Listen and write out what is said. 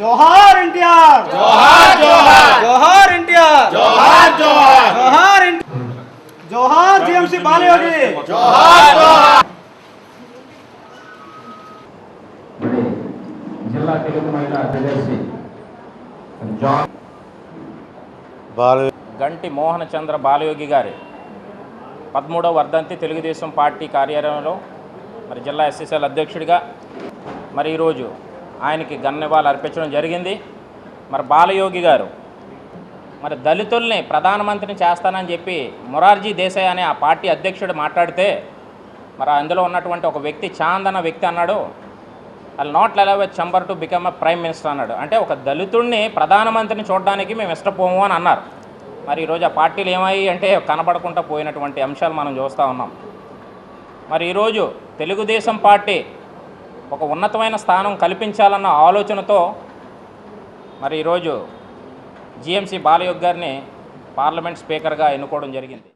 జోహార్ ఎన్టీఆర్, జోహార్ జోహార్ జోహార్ ఎన్టీఆర్, జోహార్ జోహార్ జోహార్ జోహార్ GMC Balayogi, జోహార్ జోహార్. జిల్లా తెలుగు మహిళా కార్యదర్శి గంటి మోహన చంద్ర బాలయోగి గారి 13వ వర్ధంతి తెలుగుదేశం పార్టీ కార్యాలయంలో మరి జిల్లా ఎస్ఎస్ఎల్ అధ్యక్షుడిగా మరి ఈరోజు ఆయనకి ఘననివాళులు అర్పించడం జరిగింది. మరి బాలయోగి గారు మరి దళితుల్ని ప్రధానమంత్రిని చేస్తానని చెప్పి మొరార్జీ దేశాయ్ అనే ఆ పార్టీ అధ్యక్షుడు మాట్లాడితే మరి అందులో ఉన్నటువంటి ఒక వ్యక్తి చాంద్ అన్న వ్యక్తి అన్నాడు, I'll not allow a Chamar to become a prime minister అన్నాడు. అంటే ఒక దళితుడిని ప్రధానమంత్రిని చూడడానికి మేము ఇష్టపోము అని అన్నారు. మరి ఈరోజు ఆ పార్టీలు ఏమయ్యి అంటే కనబడకుండా పోయినటువంటి అంశాలు మనం చూస్తూ ఉన్నాం. మరి ఈరోజు తెలుగుదేశం పార్టీ ఒక ఉన్నతమైన స్థానం కల్పించాలన్న ఆలోచనతో మరి ఈరోజు జీఎంసీ బాలయోగి గారిని పార్లమెంట్ స్పీకర్గా ఎన్నుకోవడం జరిగింది.